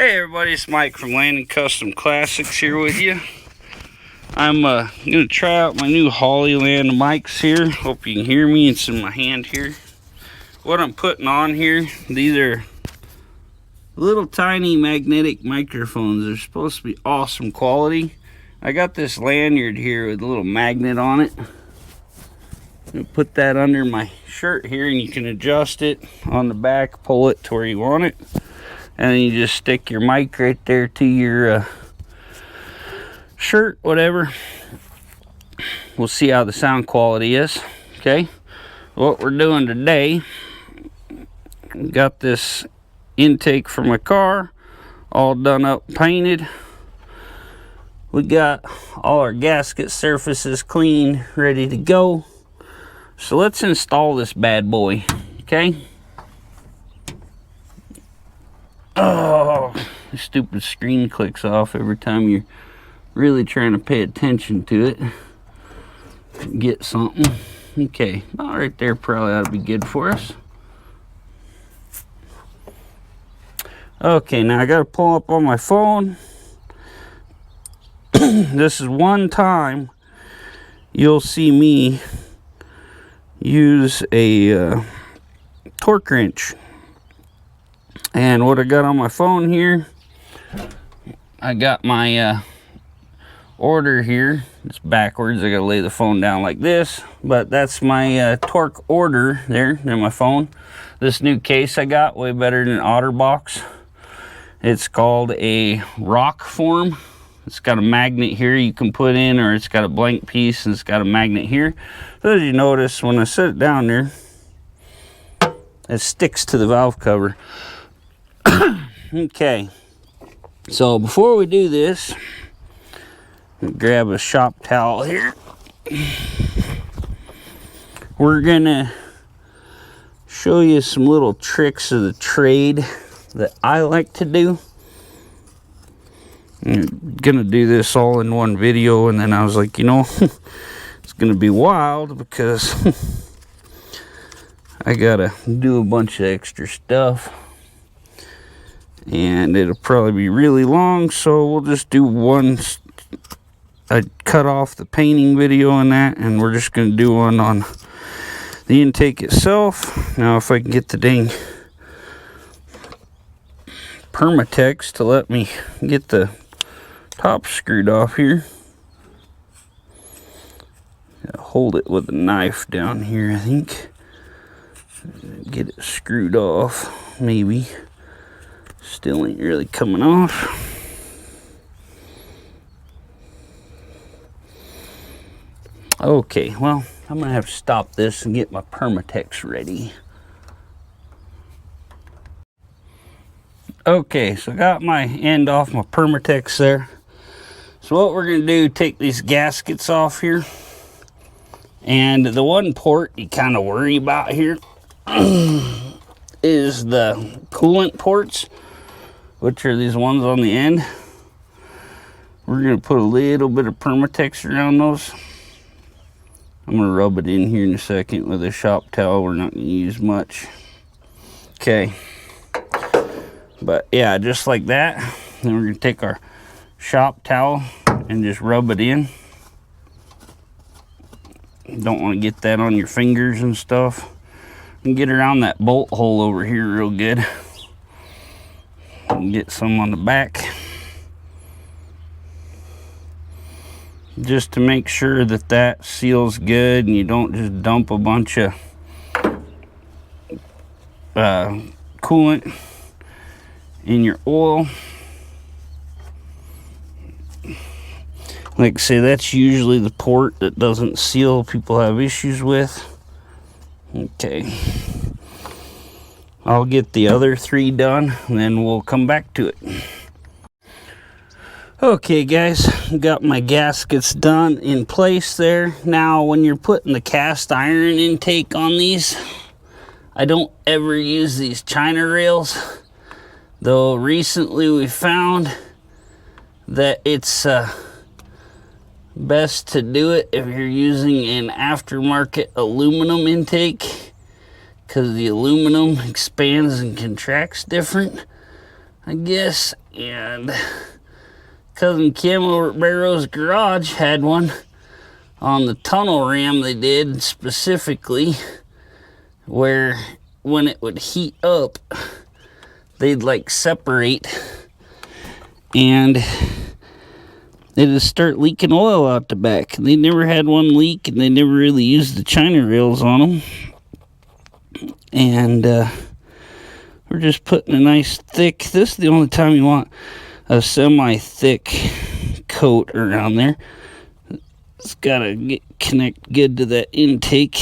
Hey everybody, it's Mike from Landon Custom Classics here with you. I'm going to try out my new Hollyland mics here. Hope you can hear me. It's in my hand here. What I'm putting on here, these are little tiny magnetic microphones. They're supposed to be awesome quality. I got this lanyard here with a little magnet on it. I'm going to put that under my shirt here and you can adjust it on the back, pull it to where you want it. And then you just stick your mic right there to your shirt, whatever. We'll see how the sound quality is. Okay, what we're doing today, got this intake for my car all done up, painted. We got all our gasket surfaces clean, ready to go. So let's install this bad boy. Okay. Oh, the stupid screen clicks off every time you're really trying to pay attention to it. Get something. Okay, about right there probably ought to be good for us. Okay, now I gotta pull up on my phone. This is one time you'll see me use a torque wrench. And what I got on my phone here, I got my order here. It's backwards. I gotta lay the phone down like this, but that's my torque order there in my phone. This new case I got, way better than OtterBox. It's called a rock form. It's got a magnet here you can put in, or it's got a blank piece and it's got a magnet here. So as you notice, when I set it down there, it sticks to the valve cover. Okay, so before we do this, grab a shop towel here. We're gonna show you some little tricks of the trade that I like to do. I'm gonna do this all in one video, and then I was like, you know, it's gonna be wild because I gotta do a bunch of extra stuff. And it'll probably be really long, so we'll just do one. I cut off the painting video on that, and we're just going to do one on the intake itself. Now, if I can get the dang Permatex to let me get the top screwed off here. Hold it with a knife down here, I think. Get it screwed off, maybe. Still ain't really coming off. Okay, well, I'm gonna have to stop this and get my Permatex ready. Okay, so I got my end off my Permatex there. So what we're gonna do, take these gaskets off here. And the one port you kind of worry about here is the coolant ports, which are these ones on the end. We're going to put a little bit of Permatex around those. I'm going to rub it in here in a second with a shop towel. We're not going to use much. Okay. But yeah, just like that. Then we're going to take our shop towel and just rub it in. You don't want to get that on your fingers and stuff. And get around that bolt hole over here real good. And get some on the back, just to make sure that that seals good and you don't just dump a bunch of coolant in your oil. Like I say, that's usually the port that doesn't seal, people have issues with. Okay, I'll get the other three done and then we'll come back to it. Okay guys, got my gaskets done in place there. Now when you're putting the cast iron intake on these, I don't ever use these China rails, though recently we found that it's best to do it if you're using an aftermarket aluminum intake, because the aluminum expands and contracts different. I guess, and Cousin Kim over at Barrow's Garage had one on the tunnel ram. They did specifically where when it would heat up, they'd like separate and it'd start leaking oil out the back. They never had one leak, and they never really used the China rails on them. And we're just putting a nice thick, this is the only time you want a semi-thick coat around there. It's gotta connect good to that intake.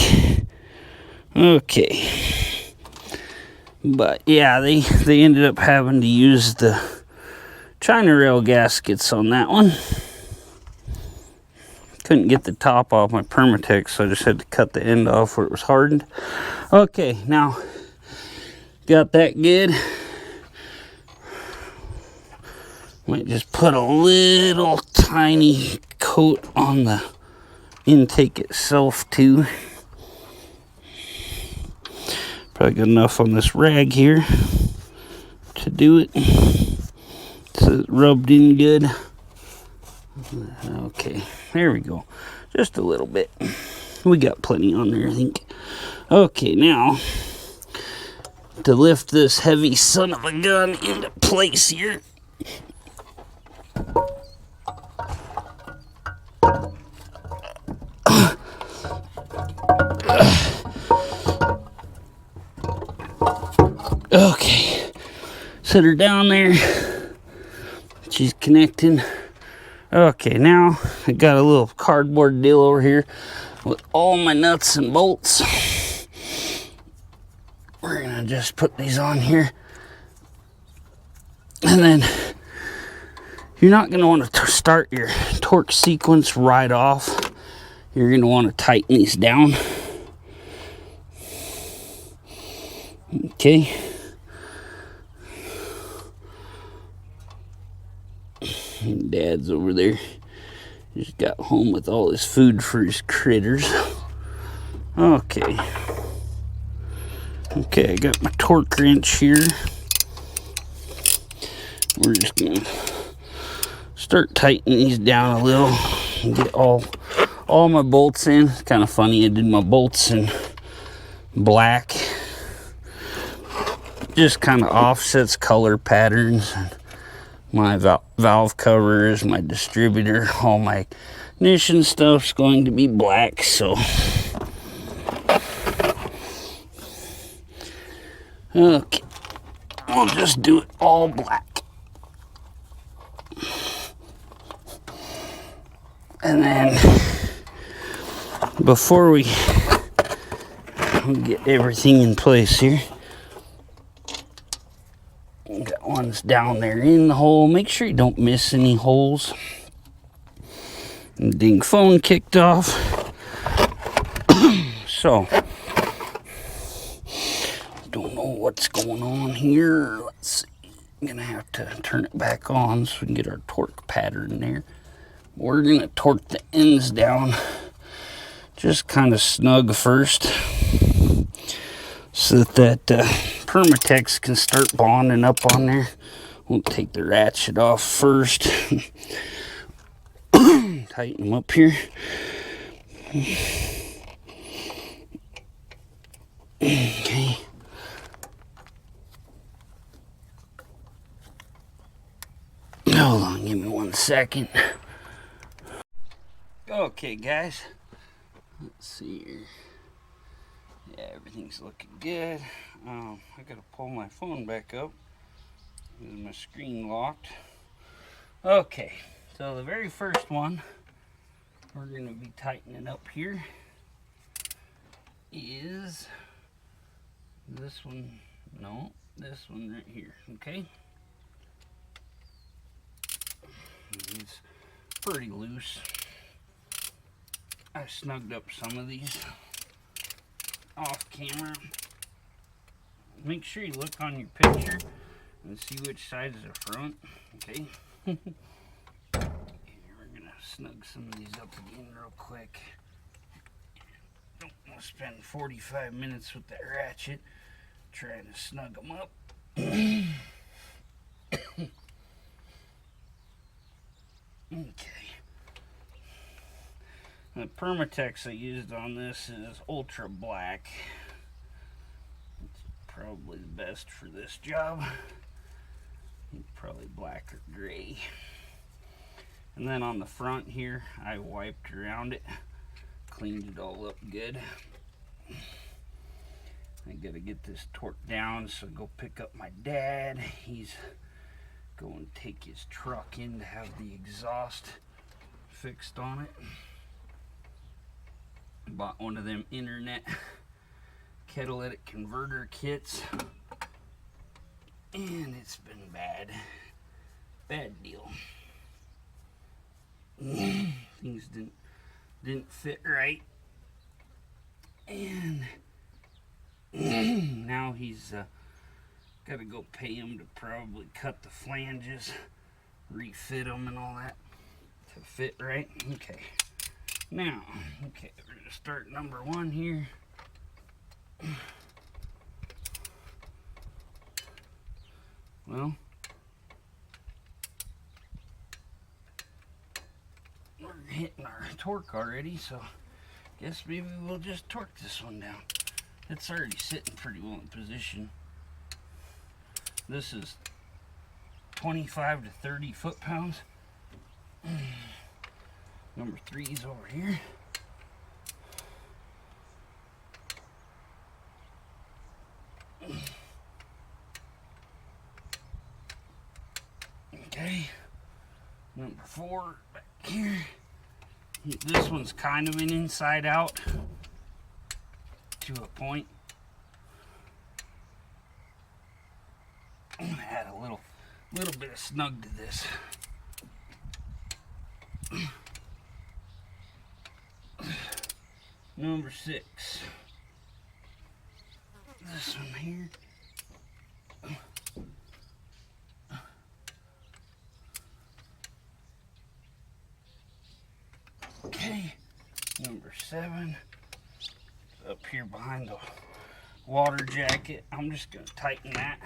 Okay. But yeah, they ended up having to use the China rail gaskets on that one. Couldn't get the top off my Permatex, so I just had to cut the end off where it was hardened. Okay, now got that good. Might just put a little tiny coat on the intake itself too. Probably got enough on this rag here to do it. So it's rubbed in good. Okay, there we go. Just a little bit. We got plenty on there, I think. Okay, now to lift this heavy son of a gun into place here. Okay, set her down there. She's connecting. Okay, now I got a little cardboard deal over here with all my nuts and bolts. We're gonna just put these on here. And then you're not gonna want to start your torque sequence right off. You're gonna want to tighten these down. Okay. Dad's over there. Just got home with all his food for his critters. Okay. Okay, I got my torque wrench here. We're just gonna start tightening these down a little and get all my bolts in. It's kind of funny, I did my bolts in black. Just kind of offsets color patterns. My valve covers, my distributor, all my ignition stuff's going to be black, so okay, we'll just do it all black. And then before we get everything in place here, got ones down there in the hole. Make sure you don't miss any holes. And the ding phone kicked off. So, don't know what's going on here. Let's see. I'm gonna have to turn it back on so we can get our torque pattern there. We're gonna torque the ends down just kind of snug first, so that Permatex can start bonding up on there. We'll take the ratchet off first. Tighten them up here. Okay. Hold on, give me 1 second. Okay, guys. Let's see here. Yeah, everything's looking good. I gotta pull my phone back up because my screen locked. Okay, so the very first one we're gonna be tightening up here is this one. No, this one right here. Okay, it's pretty loose. I snugged up some of these off camera. Make sure you look on your picture and see which side is the front. Okay. We're gonna snug some of these up again real quick. Don't want to spend 45 minutes with that ratchet trying to snug them up. The Permatex I used on this is Ultra Black. It's probably the best for this job. Probably black or gray. And then on the front here, I wiped around it, cleaned it all up good. I gotta get this torqued down, so go pick up my dad. He's going to take his truck in to have the exhaust fixed on it. Bought one of them internet catalytic converter kits, and it's been bad deal. Things didn't fit right, and now he's got to go pay him to probably cut the flanges, refit them and all that to fit right. Okay. Now, okay, we're going to start number 1 here. Well, we're hitting our torque already, so I guess maybe we'll just torque this one down. It's already sitting pretty well in position. This is 25 to 30 foot-pounds. Number 3 is over here. Okay. Number 4 back here. This one's kind of an inside out to a point. I'm gonna add a little bit of snug to this. Number 6. This one here. Okay. Number 7. Up here behind the water jacket. I'm just going to tighten that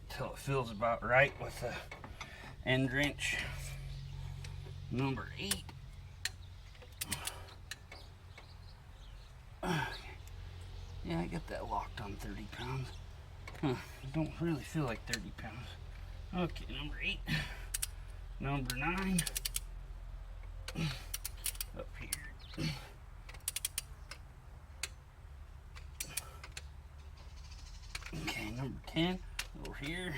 until it feels about right with the end wrench. Number 8. Yeah, I got that locked on 30 pounds. Huh, I don't really feel like 30 pounds. Okay, number 8. Number 9. Up here. Okay, number 10. Over here.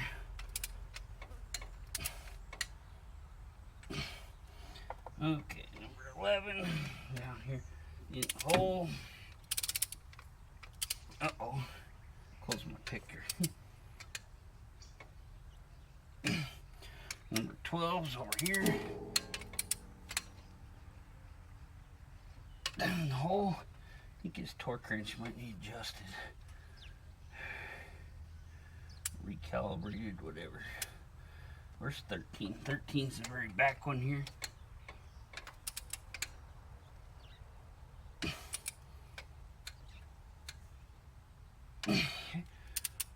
Okay, number 11. Down here in the hole. Uh-oh. Close my picker. Number 12's over here. Down in the hole. I think his torque wrench might need adjusted. Recalibrated, whatever. Where's 13? 13's the very back one here.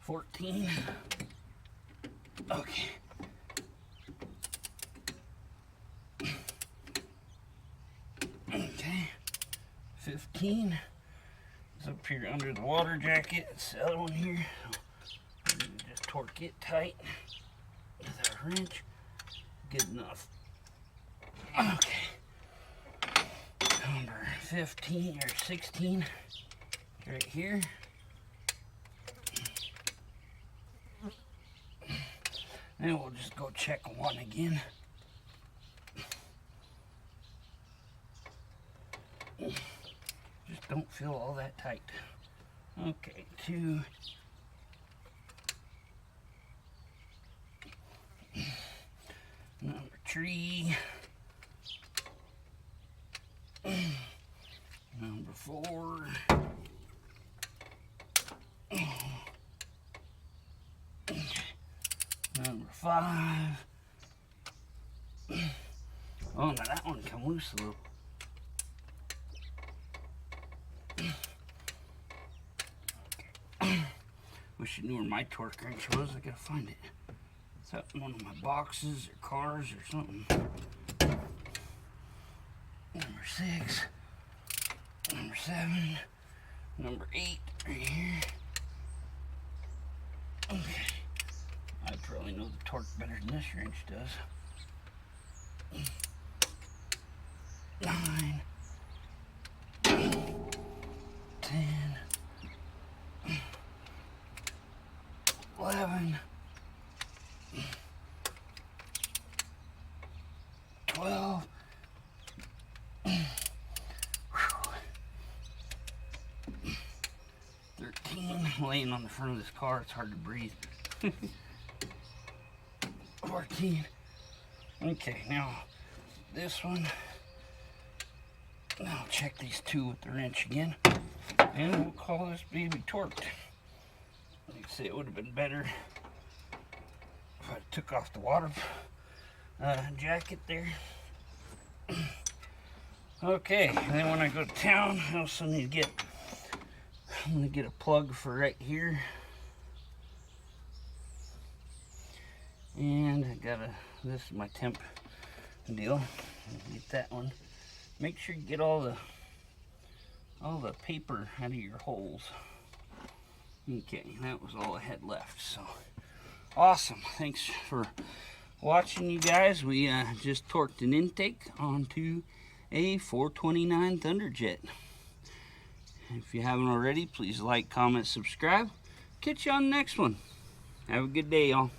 14. Okay. Okay. 15 is up here under the water jacket. It's the other one here. Just torque it tight with our wrench. Good enough. Okay. Number 15 or 16 right here. And we'll just go check 1 again. Just don't feel all that tight. Okay, 2. Number 3. Number 4. Number 5. Oh, now that one come loose a little. Wish I knew where my torque wrench was. I gotta find it. It's up in one of my boxes or cars or something. number 6, number 7, number 8 right here. Okay. I probably know the torque better than this wrench does. 9, 10, 11, 12, 13. I'm laying on the front of this car, it's hard to breathe. 14. Okay, now this one. Now check these two with the wrench again, and we'll call this baby torqued. Like I say, it would have been better if I took off the water jacket there. Okay, and then when I go to town, I also need to I'm gonna get a plug for right here. And I got this is my temp deal. Get that one. Make sure you get all the paper out of your holes. Okay, that was all I had left. So awesome. Thanks for watching, you guys. We just torqued an intake onto a 429 Thunderjet. If you haven't already, please like, comment, subscribe. Catch you on the next one. Have a good day, y'all.